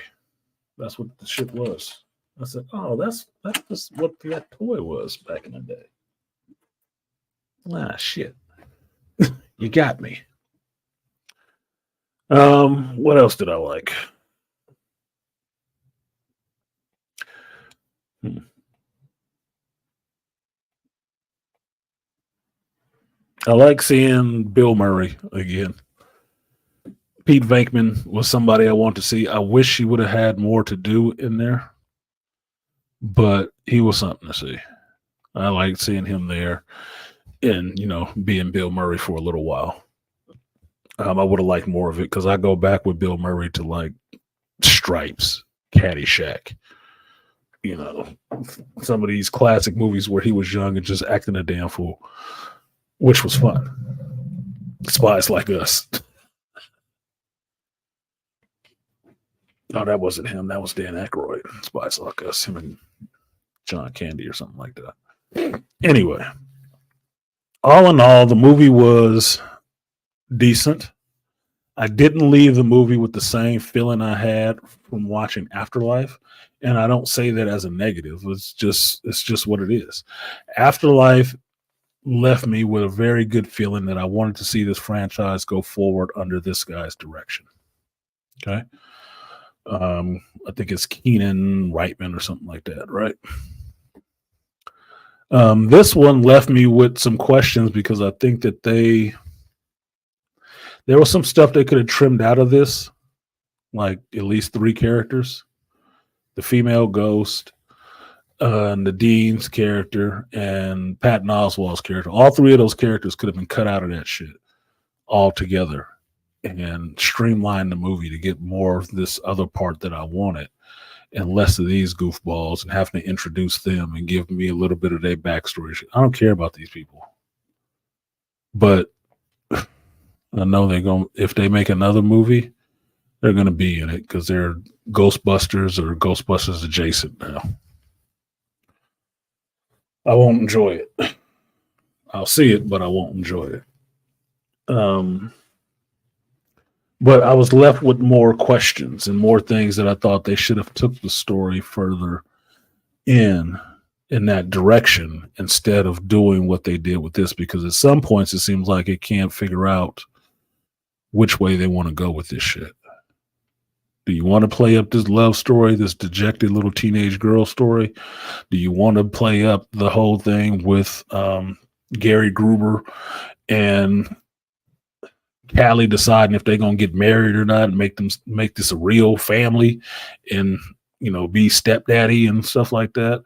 That's what the shit was. I said, oh, that's what that toy was back in the day. Ah, shit. You got me. What else did I like? Hmm. I like seeing Bill Murray again. Pete Venkman was somebody I want to see. I wish he would have had more to do in there, but he was something to see. I like seeing him there and, being Bill Murray for a little while. I would have liked more of it because I go back with Bill Murray to like Stripes, Caddyshack, you know, some of these classic movies where he was young and just acting a damn fool, which was fun. Spies Like Us. Oh, that wasn't him. That was Dan Aykroyd. Spies Like Us. Him and John Candy or something like that. Anyway, all in all, the movie was decent. I didn't leave the movie with the same feeling I had from watching Afterlife, and I don't say that as a negative. It's just what it is. Afterlife left me with a very good feeling that I wanted to see this franchise go forward under this guy's direction. Okay. I think it's Keenan Reitman or something like that, right? This one left me with some questions because I think that there was some stuff they could have trimmed out of this, like at least 3 characters: the female ghost, Nadine's character, and Patton Oswalt's character. All 3 of those characters could have been cut out of that shit altogether and streamline the movie to get more of this other part that I wanted and less of these goofballs and having to introduce them and give me a little bit of their backstory. I don't care about these people. But I know they're going to, if they make another movie, they're going to be in it because they're Ghostbusters or Ghostbusters adjacent now. I won't enjoy it. I'll see it, but I won't enjoy it. But I was left with more questions and more things that I thought they should have took the story further in that direction instead of doing what they did with this, because at some points it seems like it can't figure out which way they want to go with this shit. Do you want to play up this love story, this dejected little teenage girl story? Do you want to play up the whole thing with Gary Gruber and Callie deciding if they're gonna get married or not and make this a real family and be stepdaddy and stuff like that?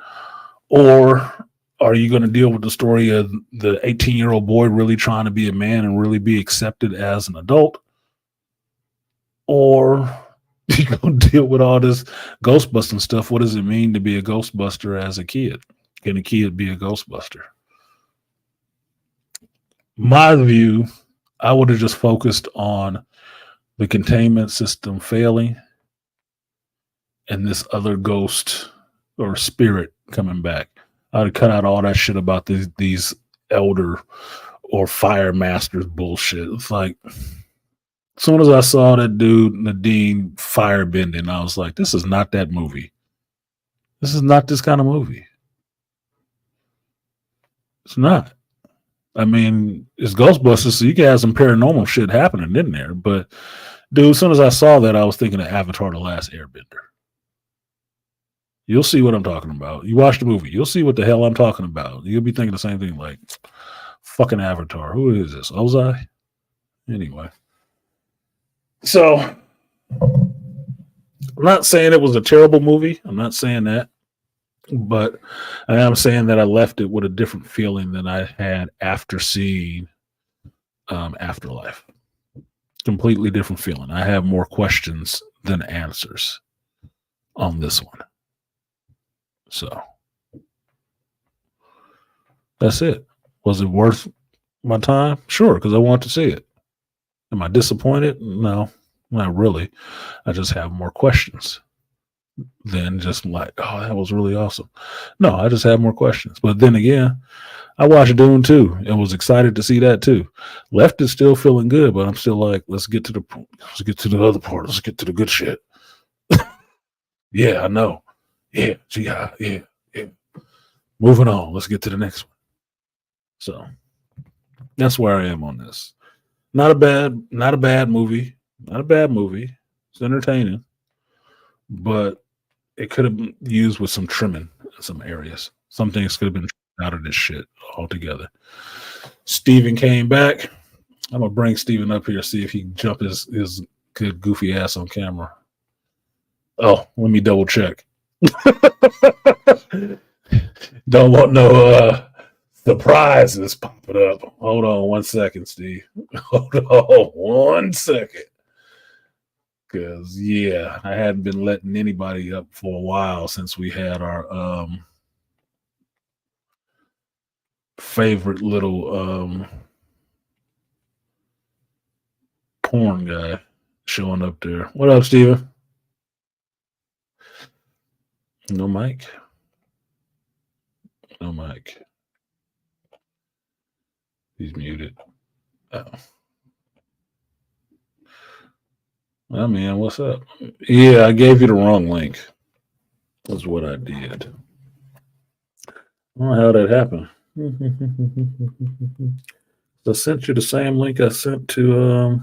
Or are you going to deal with the story of the 18-year-old boy really trying to be a man and really be accepted as an adult? Or you going to deal with all this Ghostbusting stuff? What does it mean to be a Ghostbuster as a kid? Can a kid be a Ghostbuster? My view, I would have just focused on the containment system failing and this other ghost or spirit coming back. I'd cut out all that shit about these elder or fire masters bullshit. It's like, as soon as I saw that dude Nadine firebending, I was like, this is not that movie. This is not this kind of movie. It's not. I mean, it's Ghostbusters, so you can have some paranormal shit happening in there. But dude, as soon as I saw that, I was thinking of Avatar: The Last Airbender. You'll see what I'm talking about. You watch the movie, you'll see what the hell I'm talking about. You'll be thinking the same thing, like, fucking Avatar. Who is this? Ozai? Anyway. So, I'm not saying it was a terrible movie. I'm not saying that. But I am saying that I left it with a different feeling than I had after seeing Afterlife. Completely different feeling. I have more questions than answers on this one. So that's it. Was it worth my time? Sure, because I want to see it. Am I disappointed? No, not really. I just have more questions than just like, oh, that was really awesome. No, I just have more questions. But then again, I watched Dune too and was excited to see that too. Left is still feeling good, but I'm still like, let's get to the other part. Let's get to the good shit. Yeah, I know. Yeah, yeah. Moving on. Let's get to the next one. So that's where I am on this. Not a bad movie. Not a bad movie. It's entertaining, but it could have been used with some trimming in some areas. Some things could have been out of this shit altogether. Steven came back. I'm gonna bring Steven up here, see if he can jump his good goofy ass on camera. Oh, let me double check. Don't want no surprises popping up. Hold on 1 second, Steve. Hold on 1 second. Cause yeah, I hadn't been letting anybody up for a while since we had our favorite little porn guy showing up there. What up, Steven? No mic. No mic. He's muted. Oh. Oh man, what's up? Yeah, I gave you the wrong link. That's what I did. I don't know how that happened. I sent you the same link I sent to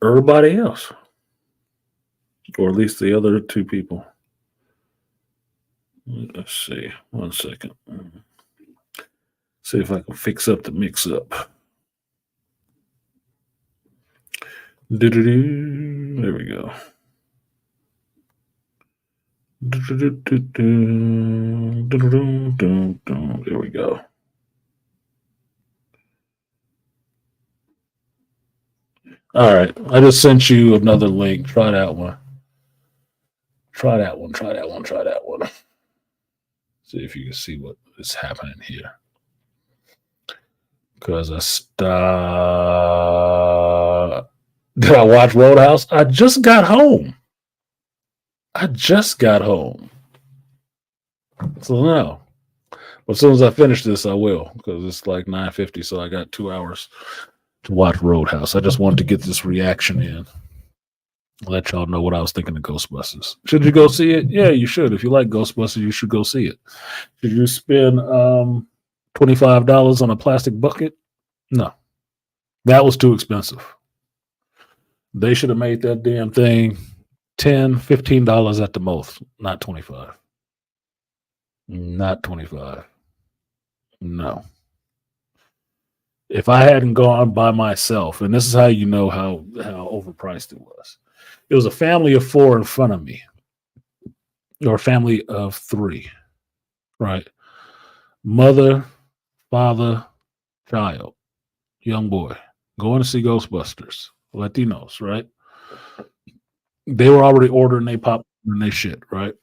everybody else, or at least the other two people. Let's see. 1 second. See if I can fix up the mix up. There we go. There we go. All right. I just sent you another link. Try that one. Try that one. Try that one. Try that one. See if you can see what is happening here. Because I stopped. Did I watch Roadhouse? I just got home. So no. But as soon as I finish this, I will. Because it's like 9:50, so I got 2 hours to watch Roadhouse. I just wanted to get this reaction in. Let y'all know what I was thinking of Ghostbusters. Should you go see it? Yeah, you should. If you like Ghostbusters, you should go see it. Should you spend $25 on a plastic bucket? No. That was too expensive. They should have made that damn thing $10, $15 at the most, not 25. Not 25. No. If I hadn't gone by myself, and this is how you know how overpriced it was. It was a family of 4 in front of me, or a family of 3, right? Mother, father, child, young boy, going to see Ghostbusters, Latinos, right? They were already ordering their popcorn and their shit, right?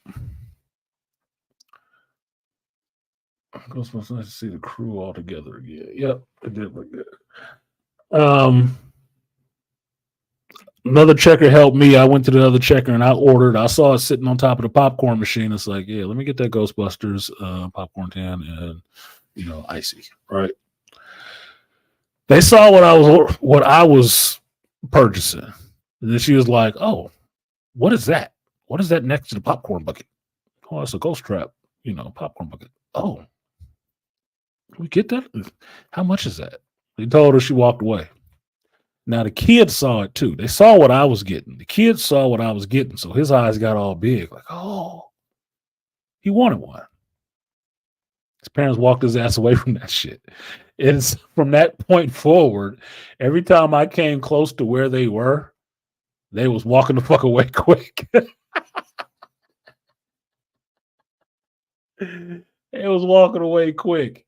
Ghostbusters, nice to see the crew all together again. Yep, it did look good. Another checker helped me. I went to the other checker and I ordered. I saw it sitting on top of the popcorn machine. It's like, yeah, let me get that Ghostbusters popcorn tin and icy, right? They saw what I was purchasing, and then she was like, "Oh, what is that? What is that next to the popcorn bucket? Oh, it's a ghost trap, popcorn bucket. Oh, we get that? How much is that?" They told her. She walked away. Now the kids saw it too. They saw what I was getting. The kids saw what I was getting, so his eyes got all big, like, "Oh, he wanted one." His parents walked his ass away from that shit. It's from that point forward, every time I came close to where they were, they was walking the fuck away quick. It was walking away quick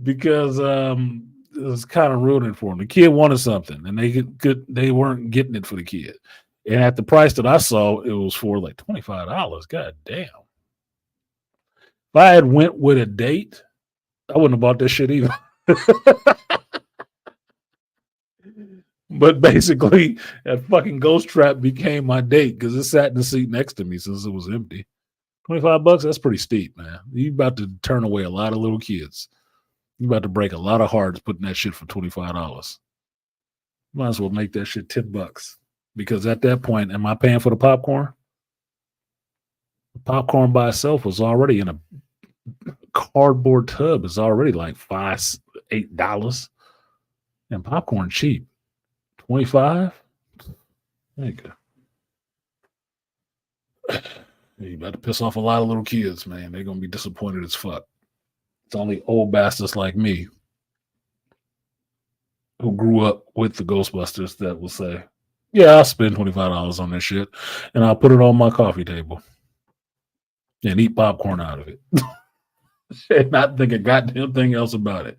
because it was kind of ruining for him. The kid wanted something, and they weren't getting it for the kid. And at the price that I saw, it was for like $25. God damn! If I had went with a date, I wouldn't have bought this shit either. But basically, that fucking ghost trap became my date because it sat in the seat next to me since it was empty. $25, that's pretty steep, man. You about to turn away a lot of little kids. You about to break a lot of hearts putting that shit for $25. Might as well make that shit $10. Because at that point, am I paying for the popcorn? The popcorn by itself was already in a cardboard tub. It's already like $5, $8. And popcorn cheap. $25? There you go. You about to piss off a lot of little kids, man. They're gonna be disappointed as fuck. It's only old bastards like me who grew up with the Ghostbusters that will say, "Yeah, I'll spend $25 on this shit, and I'll put it on my coffee table and eat popcorn out of it, and not think a goddamn thing else about it."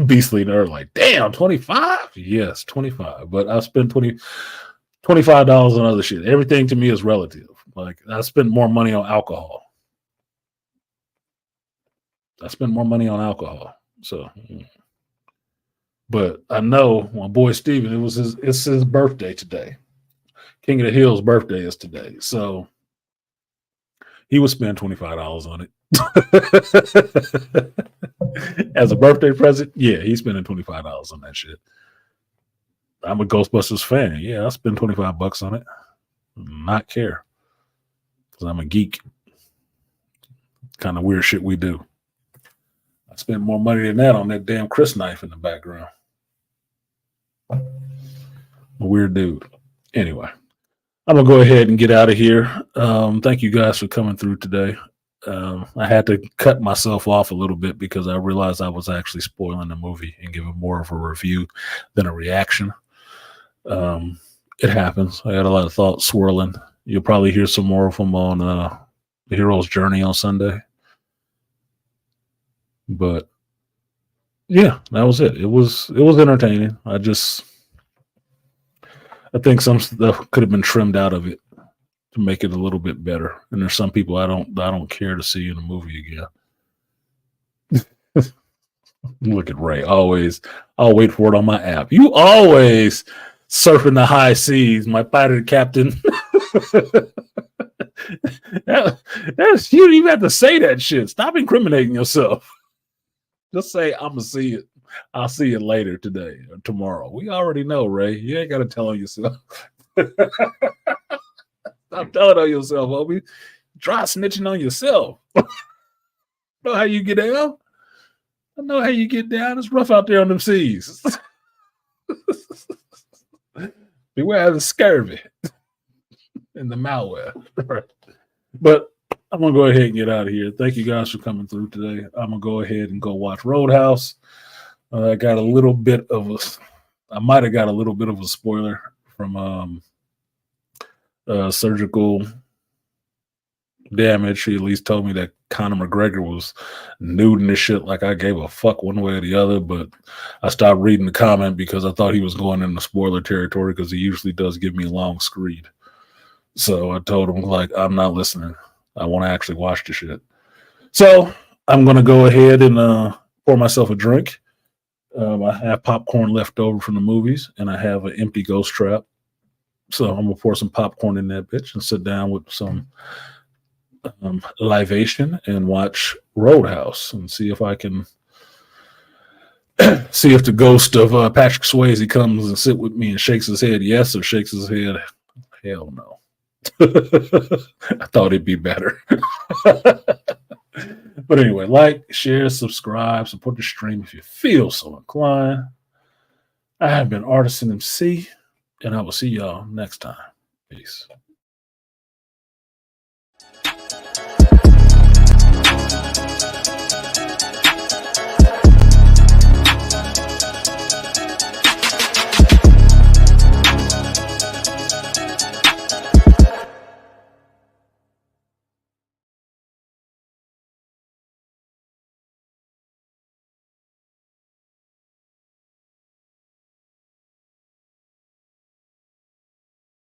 Beastly nerd, like, damn, 25? Yes, 25. But I spent $25 on other shit. Everything to me is relative. Like, I spend more money on alcohol. So, but I know my boy Steven, it's his birthday today. King of the Hill's birthday is today. So he would spend $25 on it. As a birthday present, yeah, he's spending $25 on that shit. I'm a Ghostbusters fan. Yeah, I'll spend $25 on it. Not care. Because I'm a geek. Kind of weird shit we do. I spent more money than that on that damn Chris knife in the background. A weird dude. Anyway, I'm going to go ahead and get out of here. Thank you guys for coming through today. I had to cut myself off a little bit because I realized I was actually spoiling the movie and giving more of a review than a reaction. It happens. I got a lot of thoughts swirling. You'll probably hear some more of them on The Hero's Journey on Sunday. But yeah, that was it. It was entertaining. I think some stuff could have been trimmed out of it to make it a little bit better. And there's some people I don't care to see in a movie again. Look at Ray. Always, I'll wait for it on my app. You always surfing the high seas, my pirate captain. That's you don't even have to say that shit. Stop incriminating yourself. Just say I'm gonna see it. I'll see it later today or tomorrow. We already know, Ray. You ain't gotta tell on yourself. Stop telling on yourself, homie. Try snitching on yourself. Know how you get down? I know how you get down. It's rough out there on them seas. Beware of the scurvy and the malware. But I'm going to go ahead and get out of here. Thank you guys for coming through today. I'm going to go ahead and go watch Roadhouse. I might have got a little bit of a spoiler from Surgical Damage. He at least told me that Conor McGregor was nude and this shit like I gave a fuck one way or the other, but I stopped reading the comment because I thought he was going into spoiler territory because he usually does give me a long screed. So I told him, like, I'm not listening. I want to actually watch the shit. So I'm going to go ahead and pour myself a drink. I have popcorn left over from the movies, and I have an empty ghost trap. So I'm going to pour some popcorn in that bitch and sit down with some libation and watch Roadhouse and see if I can see if the ghost of Patrick Swayze comes and sit with me and shakes his head yes or shakes his head hell no. I thought it'd be better. But anyway, like, share, subscribe, support the stream if you feel so inclined. I have been Artisan MC, and I will see y'all next time. Peace.